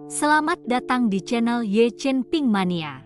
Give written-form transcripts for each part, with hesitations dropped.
Selamat datang di channel Ye Chen Ping Mania.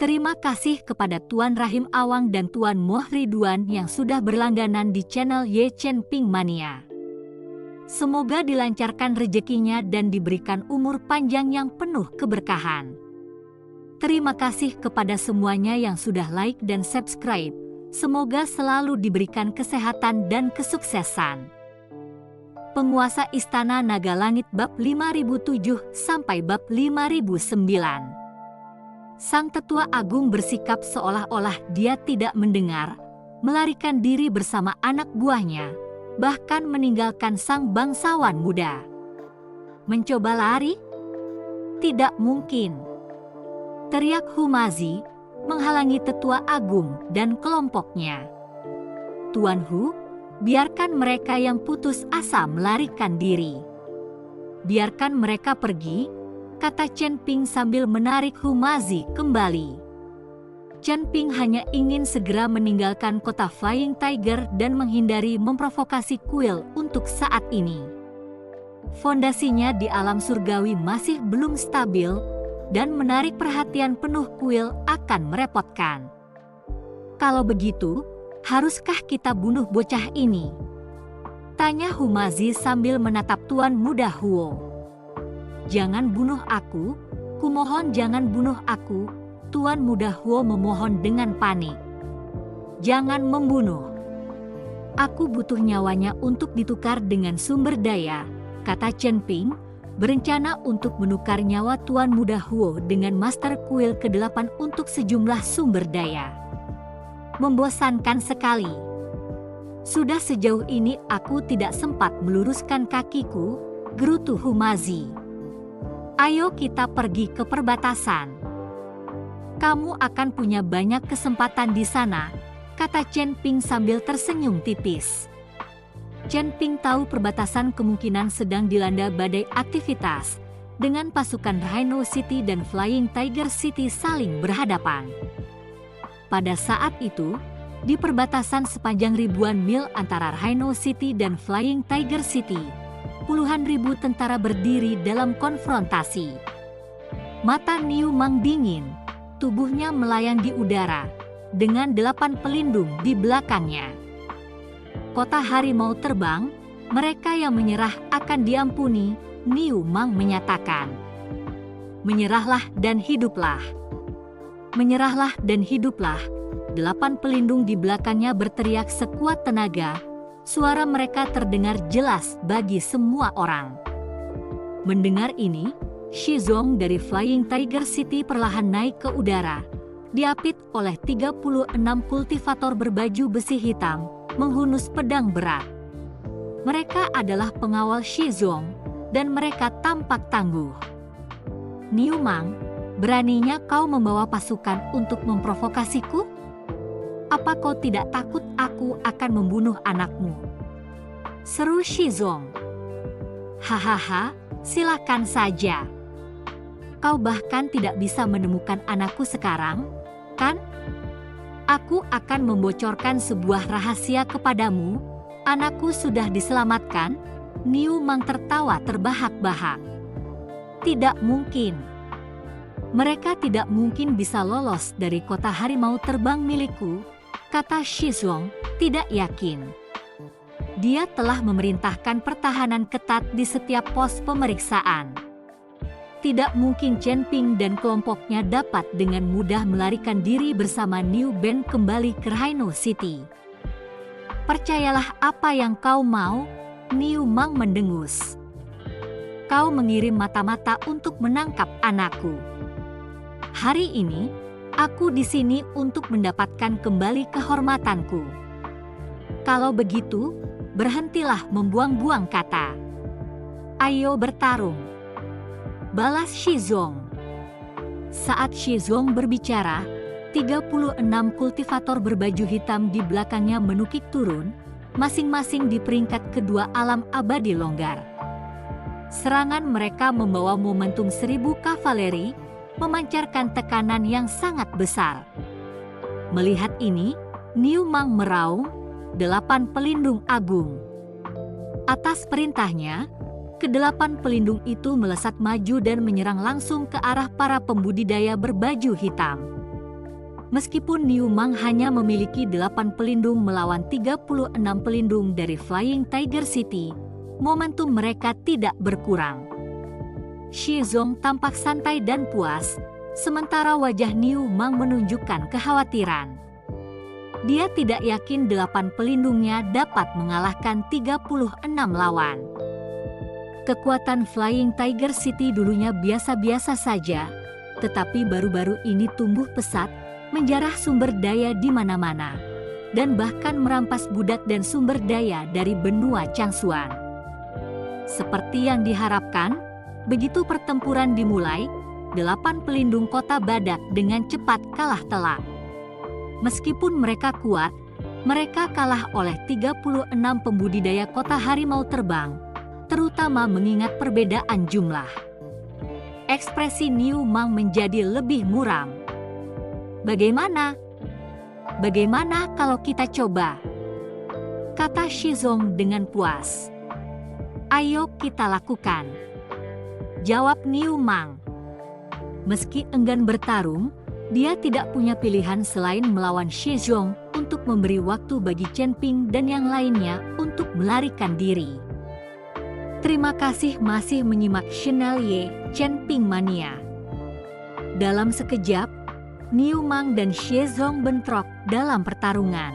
Terima kasih kepada Tuan Rahim Awang dan Tuan Moh Ridwan yang sudah berlangganan di channel Ye Chen Ping Mania. Semoga dilancarkan rezekinya dan diberikan umur panjang yang penuh keberkahan. Terima kasih kepada semuanya yang sudah like dan subscribe. Semoga selalu diberikan kesehatan dan kesuksesan. Penguasa Istana Naga Langit bab 5007 sampai bab 5009. Sang Tetua Agung bersikap seolah-olah dia tidak mendengar, melarikan diri bersama anak buahnya, bahkan meninggalkan sang bangsawan muda. Mencoba lari? Tidak mungkin. Teriak Humazi, menghalangi Tetua Agung dan kelompoknya. Tuan Hu, biarkan mereka yang putus asa melarikan diri. Biarkan mereka pergi, kata Chen Ping sambil menarik Humazi kembali. Chen Ping hanya ingin segera meninggalkan kota Flying Tiger dan menghindari memprovokasi kuil untuk saat ini. Fondasinya di alam surgawi masih belum stabil, dan menarik perhatian penuh kuil akan merepotkan. Kalau begitu, haruskah kita bunuh bocah ini? Tanya Humazi sambil menatap Tuan Muda Huo. Jangan bunuh aku, kumohon jangan bunuh aku, Tuan Muda Huo memohon dengan panik. Jangan membunuh. Aku butuh nyawanya untuk ditukar dengan sumber daya, kata Chen Ping, berencana untuk menukar nyawa Tuan Muda Huo dengan Master Kuil ke-8 untuk sejumlah sumber daya. Membosankan sekali. Sudah sejauh ini aku tidak sempat meluruskan kakiku, gerutu Humazi. Ayo kita pergi ke perbatasan. Kamu akan punya banyak kesempatan di sana, kata Chen Ping sambil tersenyum tipis. Chen Ping tahu perbatasan kemungkinan sedang dilanda badai aktivitas, dengan pasukan Rhino City dan Flying Tiger City saling berhadapan. Pada saat itu, di perbatasan sepanjang ribuan mil antara Rhino City dan Flying Tiger City, puluhan ribu tentara berdiri dalam konfrontasi. Mata Niu Mang dingin, tubuhnya melayang di udara, dengan 8 pelindung di belakangnya. Kota harimau terbang, mereka yang menyerah akan diampuni, Niu Mang menyatakan. Menyerahlah dan hiduplah. Menyerahlah dan hiduplah, 8 pelindung di belakangnya berteriak sekuat tenaga, suara mereka terdengar jelas bagi semua orang. Mendengar ini, Shizong dari Flying Tiger City perlahan naik ke udara, diapit oleh 36 kultivator berbaju besi hitam, menghunus pedang berat. Mereka adalah pengawal Shizong, dan mereka tampak tangguh. Niu Mang, beraninya kau membawa pasukan untuk memprovokasiku? Apa kau tidak takut aku akan membunuh anakmu? Seru Shizong. Hahaha, silakan saja. Kau bahkan tidak bisa menemukan anakku sekarang, kan? Aku akan membocorkan sebuah rahasia kepadamu. Anakku sudah diselamatkan. Niu Mang tertawa terbahak-bahak. Tidak mungkin. Mereka tidak mungkin bisa lolos dari kota harimau terbang milikku, kata Shizong, tidak yakin. Dia telah memerintahkan pertahanan ketat di setiap pos pemeriksaan. Tidak mungkin Chen Ping dan kelompoknya dapat dengan mudah melarikan diri bersama Niu Ben kembali ke Rhino City. Percayalah apa yang kau mau, Niu Mang mendengus. Kau mengirim mata-mata untuk menangkap anakku. Hari ini, aku di sini untuk mendapatkan kembali kehormatanku. Kalau begitu, berhentilah membuang-buang kata. Ayo bertarung. Balas Shizong. Saat Shizong berbicara, 36 kultivator berbaju hitam di belakangnya menukik turun, masing-masing di peringkat kedua alam abadi longgar. Serangan mereka membawa momentum 1000 kavaleri, memancarkan tekanan yang sangat besar. Melihat ini, Niu Mang meraung, 8 pelindung agung. Atas perintahnya, kedelapan pelindung itu melesat maju dan menyerang langsung ke arah para pembudidaya berbaju hitam. Meskipun Niu Mang hanya memiliki 8 pelindung melawan 36 pelindung dari Flying Tiger City, momentum mereka tidak berkurang. Shi Zong tampak santai dan puas, sementara wajah Niu Mang menunjukkan kekhawatiran. Dia tidak yakin 8 pelindungnya dapat mengalahkan 36 lawan. Kekuatan Flying Tiger City dulunya biasa-biasa saja, tetapi baru-baru ini tumbuh pesat, menjarah sumber daya di mana-mana, dan bahkan merampas budak dan sumber daya dari benua Changsuan. Seperti yang diharapkan, begitu pertempuran dimulai, 8 pelindung kota Badak dengan cepat kalah telak. Meskipun mereka kuat, mereka kalah oleh 36 pembudidaya kota harimau terbang, terutama mengingat perbedaan jumlah. Ekspresi Niu Mang menjadi lebih muram. Bagaimana? Bagaimana kalau kita coba? Kata Shi Zong dengan puas. Ayo kita lakukan. Jawab Niu Mang. Meski enggan bertarung, dia tidak punya pilihan selain melawan Shi Zong untuk memberi waktu bagi Chen Ping dan yang lainnya untuk melarikan diri. Terima kasih masih menyimak channel Ye Chen Ping Mania. Dalam sekejap, Niu Mang dan Shi Zong bentrok dalam pertarungan.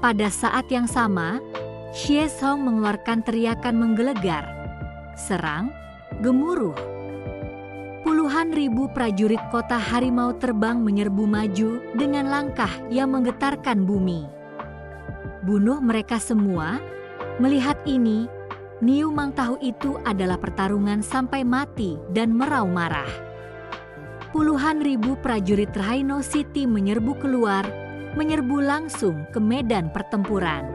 Pada saat yang sama, Shi Zong mengeluarkan teriakan menggelegar. Serang, gemuruh. Puluhan ribu prajurit kota harimau terbang menyerbu maju dengan langkah yang menggetarkan bumi. Bunuh mereka semua. Melihat ini, Niu Mang tahu itu adalah pertarungan sampai mati dan merau marah. Puluhan ribu prajurit Rhino City menyerbu keluar, menyerbu langsung ke medan pertempuran.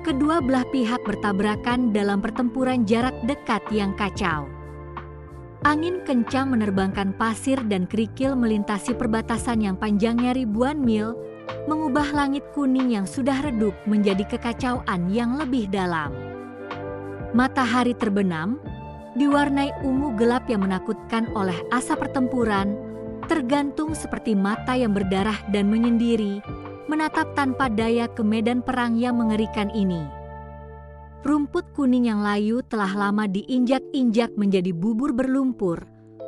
Kedua belah pihak bertabrakan dalam pertempuran jarak dekat yang kacau. Angin kencang menerbangkan pasir dan kerikil melintasi perbatasan yang panjangnya ribuan mil, mengubah langit kuning yang sudah redup menjadi kekacauan yang lebih dalam. Matahari terbenam, diwarnai ungu gelap yang menakutkan oleh asap pertempuran, tergantung seperti mata yang berdarah dan menyendiri, menatap tanpa daya ke medan perang yang mengerikan ini. Rumput kuning yang layu telah lama diinjak-injak menjadi bubur berlumpur,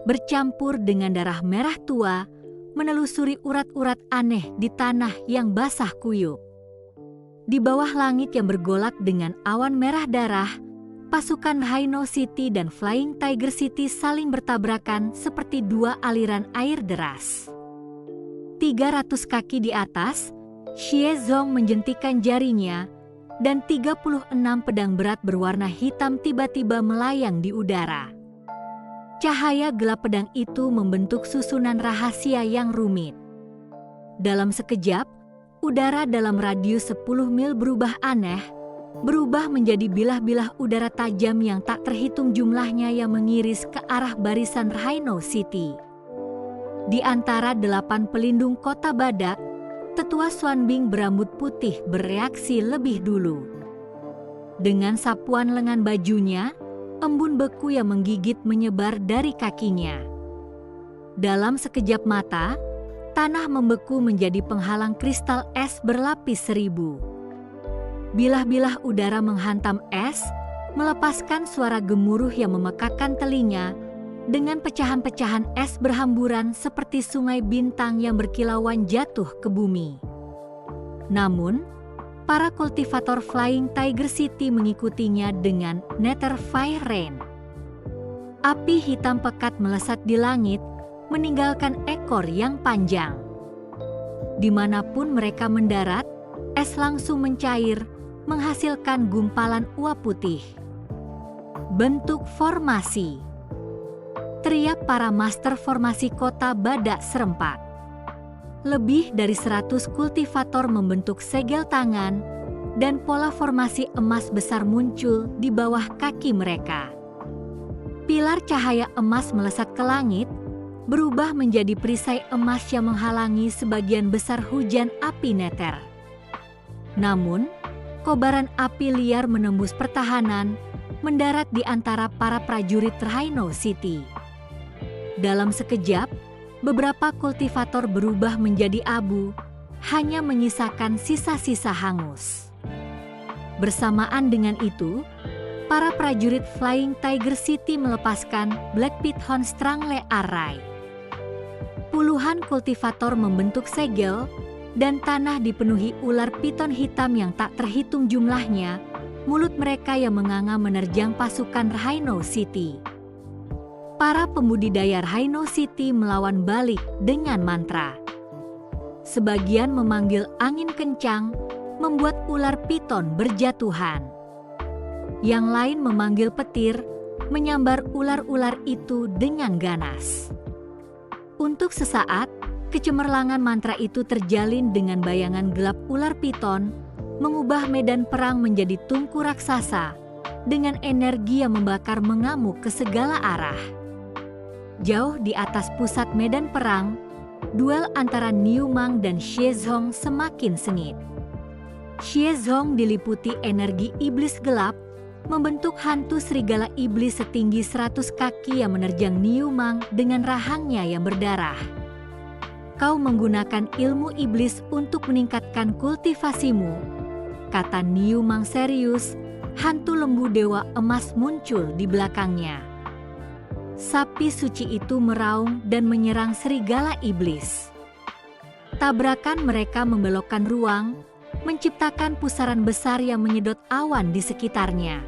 bercampur dengan darah merah tua, menelusuri urat-urat aneh di tanah yang basah kuyup. Di bawah langit yang bergolak dengan awan merah darah, pasukan Rhino City dan Flying Tiger City saling bertabrakan seperti dua aliran air deras. 300 kaki di atas, Shi Zong menjentikan jarinya, dan 36 pedang berat berwarna hitam tiba-tiba melayang di udara. Cahaya gelap pedang itu membentuk susunan rahasia yang rumit. Dalam sekejap, udara dalam radius 10 mil berubah aneh, berubah menjadi bilah-bilah udara tajam yang tak terhitung jumlahnya yang mengiris ke arah barisan Rhino City. Di antara 8 pelindung kota Badak, Tetua Xuanbing berambut putih bereaksi lebih dulu. Dengan sapuan lengan bajunya, embun beku yang menggigit menyebar dari kakinya. Dalam sekejap mata, tanah membeku menjadi penghalang kristal es berlapis 1000. Bilah-bilah udara menghantam es, melepaskan suara gemuruh yang memekakkan telinga, dengan pecahan-pecahan es berhamburan seperti sungai bintang yang berkilauan jatuh ke bumi. Namun, para kultivator Flying Tiger City mengikutinya dengan Nether Fire Rain. Api hitam pekat melesat di langit, meninggalkan ekor yang panjang. Dimanapun mereka mendarat, es langsung mencair, menghasilkan gumpalan uap putih. Bentuk formasi. Teriak para master formasi kota Badak serempak. Lebih dari 100 kultivator membentuk segel tangan, dan pola formasi emas besar muncul di bawah kaki mereka. Pilar cahaya emas melesat ke langit, berubah menjadi perisai emas yang menghalangi sebagian besar hujan api nether. Namun, kobaran api liar menembus pertahanan, mendarat di antara para prajurit Rhino City. Dalam sekejap, beberapa kultivator berubah menjadi abu, hanya menyisakan sisa-sisa hangus. Bersamaan dengan itu, para prajurit Flying Tiger City melepaskan Black Python Strangle Array. Puluhan kultivator membentuk segel, dan tanah dipenuhi ular piton hitam yang tak terhitung jumlahnya. Mulut mereka yang menganga menerjang pasukan Rhino City. Para pembudidaya Rhino City melawan balik dengan mantra. Sebagian memanggil angin kencang, membuat ular piton berjatuhan. Yang lain memanggil petir, menyambar ular-ular itu dengan ganas. Untuk sesaat, kecemerlangan mantra itu terjalin dengan bayangan gelap ular piton, mengubah medan perang menjadi tungku raksasa, dengan energi yang membakar mengamuk ke segala arah. Jauh di atas pusat medan perang, duel antara Niu Mang dan Xie Zhong semakin sengit. Xie Zhong diliputi energi iblis gelap, membentuk hantu serigala iblis setinggi 100 kaki yang menerjang Niu Mang dengan rahangnya yang berdarah. Kau menggunakan ilmu iblis untuk meningkatkan kultivasimu, kata Niu Mang serius. Hantu lembu dewa emas muncul di belakangnya. Sapi suci itu meraung dan menyerang serigala iblis. Tabrakan mereka membelokkan ruang, menciptakan pusaran besar yang menyedot awan di sekitarnya.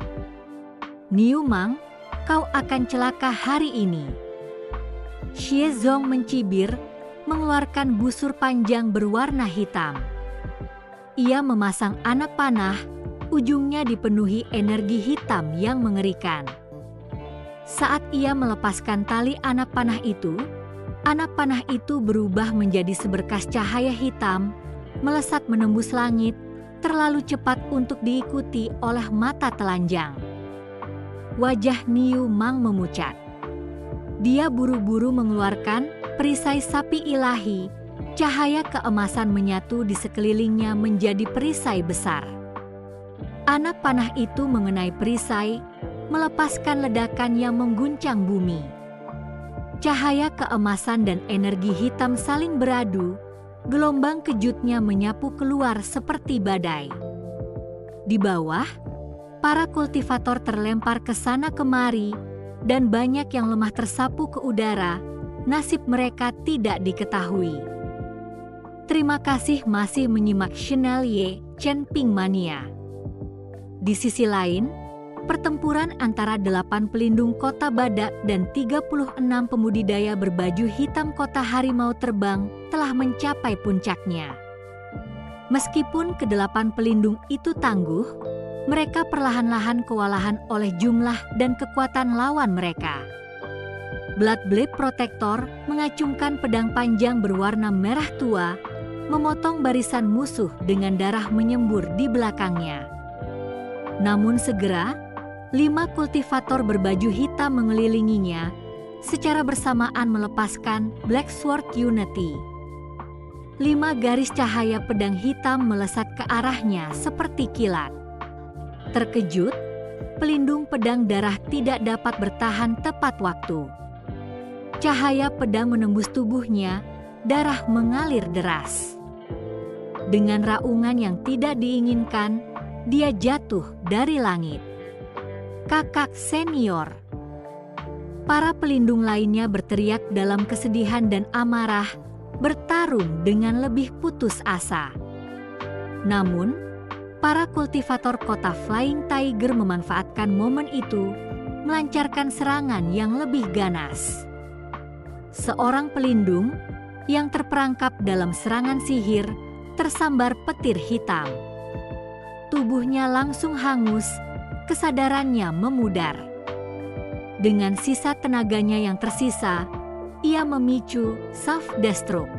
Niu Mang, kau akan celaka hari ini. Xie Zhong mencibir, mengeluarkan busur panjang berwarna hitam. Ia memasang anak panah, ujungnya dipenuhi energi hitam yang mengerikan. Saat ia melepaskan tali anak panah itu berubah menjadi seberkas cahaya hitam, melesat menembus langit, terlalu cepat untuk diikuti oleh mata telanjang. Wajah Niu Mang memucat. Dia buru-buru mengeluarkan perisai sapi ilahi, cahaya keemasan menyatu di sekelilingnya menjadi perisai besar. Anak panah itu mengenai perisai, melepaskan ledakan yang mengguncang bumi. Cahaya keemasan dan energi hitam saling beradu, gelombang kejutnya menyapu keluar seperti badai. Di bawah, para kultivator terlempar ke sana kemari, dan banyak yang lemah tersapu ke udara, nasib mereka tidak diketahui. Terima kasih masih menyimak channel Ye Chen Ping Mania. Di sisi lain, pertempuran antara 8 pelindung kota badak dan 36 pembudidaya berbaju hitam kota harimau terbang telah mencapai puncaknya. Meskipun ke-8 pelindung itu tangguh, mereka perlahan-lahan kewalahan oleh jumlah dan kekuatan lawan mereka. Blood Blade Protector mengacungkan pedang panjang berwarna merah tua, memotong barisan musuh dengan darah menyembur di belakangnya. Namun segera, 5 kultivator berbaju hitam mengelilinginya, secara bersamaan melepaskan Black Sword Unity. 5 garis cahaya pedang hitam melesat ke arahnya seperti kilat. Terkejut, pelindung pedang darah tidak dapat bertahan tepat waktu. Cahaya pedang menembus tubuhnya, darah mengalir deras. Dengan raungan yang tidak diinginkan, dia jatuh dari langit. Kakak senior. Para pelindung lainnya berteriak dalam kesedihan dan amarah, bertarung dengan lebih putus asa. Namun, para kultivator kota Flying Tiger memanfaatkan momen itu, melancarkan serangan yang lebih ganas. Seorang pelindung yang terperangkap dalam serangan sihir tersambar petir hitam. Tubuhnya langsung hangus, kesadarannya memudar. Dengan sisa tenaganya yang tersisa, ia memicu self-destruct.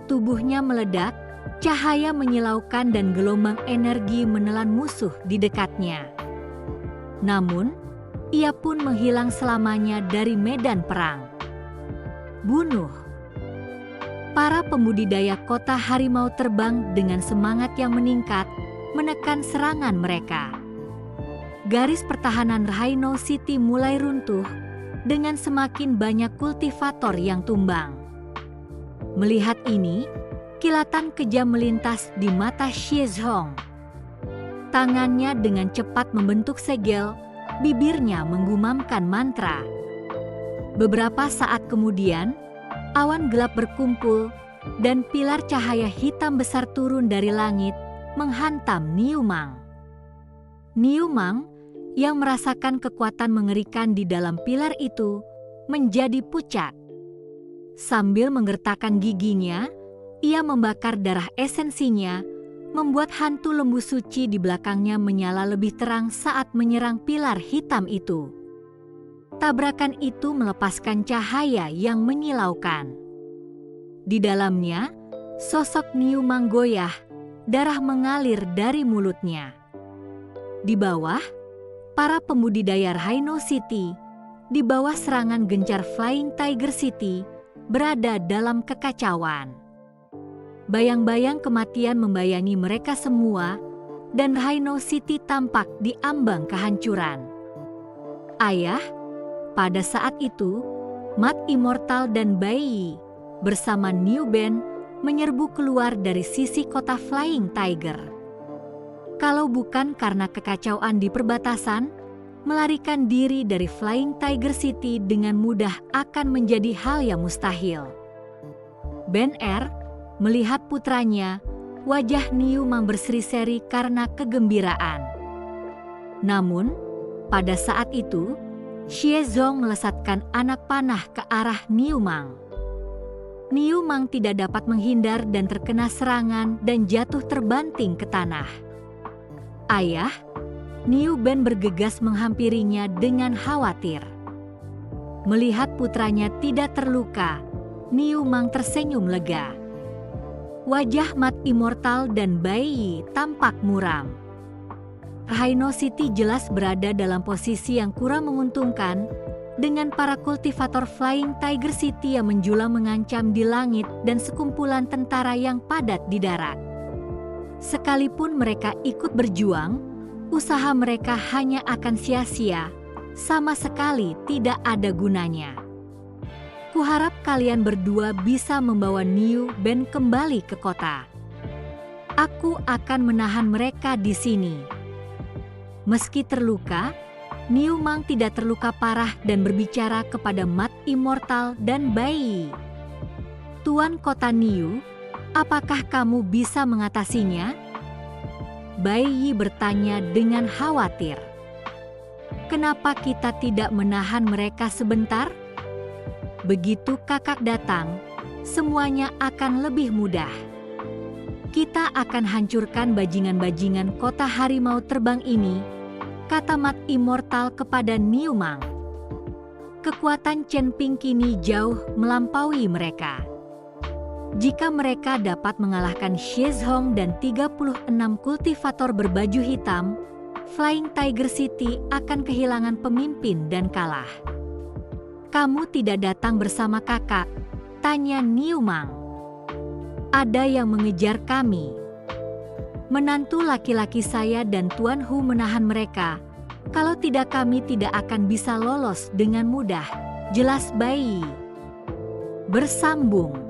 Tubuhnya meledak, cahaya menyilaukan dan gelombang energi menelan musuh di dekatnya. Namun, ia pun menghilang selamanya dari medan perang. Bunuh. Para pembudidaya kota harimau terbang dengan semangat yang meningkat, menekan serangan mereka. garis pertahanan Rhino City mulai runtuh dengan semakin banyak kultivator yang tumbang. Melihat ini, kilatan kejam melintas di mata Xiezhong. Tangannya dengan cepat membentuk segel, bibirnya menggumamkan mantra. Beberapa saat kemudian, awan gelap berkumpul dan pilar cahaya hitam besar turun dari langit menghantam Niu Mang. Niu Mang yang merasakan kekuatan mengerikan di dalam pilar itu menjadi pucat. Sambil menggertakkan giginya, ia membakar darah esensinya, membuat hantu lembu suci di belakangnya menyala lebih terang saat menyerang pilar hitam itu. Tabrakan itu melepaskan cahaya yang menyilaukan. Di dalamnya, sosok Niu Mang goyah, darah mengalir dari mulutnya. Di bawah, para pembudidaya Rhino City, di bawah serangan gencar Flying Tiger City, berada dalam kekacauan. Bayang-bayang kematian membayangi mereka semua, dan Rhino City tampak di ambang kehancuran. Ayah, pada saat itu, Mat Immortal dan Bai Yi bersama Niu Ben menyerbu keluar dari sisi kota Flying Tiger. Kalau bukan karena kekacauan di perbatasan, melarikan diri dari Flying Tiger City dengan mudah akan menjadi hal yang mustahil. Ben Er melihat putranya, wajah Niu Mang berseri-seri karena kegembiraan. Namun, pada saat itu, Xiezhong melesatkan anak panah ke arah Niu Mang. Niu Mang tidak dapat menghindar dan terkena serangan dan jatuh terbanting ke tanah. Ayah, Niu Ben bergegas menghampirinya dengan khawatir. Melihat putranya tidak terluka, Niu Mang tersenyum lega. Wajah Mat Immortal dan Bai Yi tampak muram. Rhino City jelas berada dalam posisi yang kurang menguntungkan, dengan para kultivator Flying Tiger City yang menjulang mengancam di langit dan sekumpulan tentara yang padat di darat. Sekalipun mereka ikut berjuang, usaha mereka hanya akan sia-sia, sama sekali tidak ada gunanya. Kuharap kalian berdua bisa membawa Niu Ben kembali ke kota. Aku akan menahan mereka di sini. Meski terluka, Niu Mang tidak terluka parah dan berbicara kepada Mat Immortal dan Bai Yi. Tuan Kota Niu, apakah kamu bisa mengatasinya? Bai Yi bertanya dengan khawatir. Kenapa kita tidak menahan mereka sebentar? Begitu kakak datang, semuanya akan lebih mudah. Kita akan hancurkan bajingan-bajingan kota harimau terbang ini, kata Mat Immortal kepada Niu Mang. Kekuatan Chen Ping kini jauh melampaui mereka. Jika mereka dapat mengalahkan Xiezhong dan 36 kultivator berbaju hitam, Flying Tiger City akan kehilangan pemimpin dan kalah. Kamu tidak datang bersama kakak? Tanya Niu Mang. Ada yang mengejar kami. Menantu laki-laki saya dan Tuan Hu menahan mereka. Kalau tidak kami tidak akan bisa lolos dengan mudah, jelas Bai Yi. Bersambung.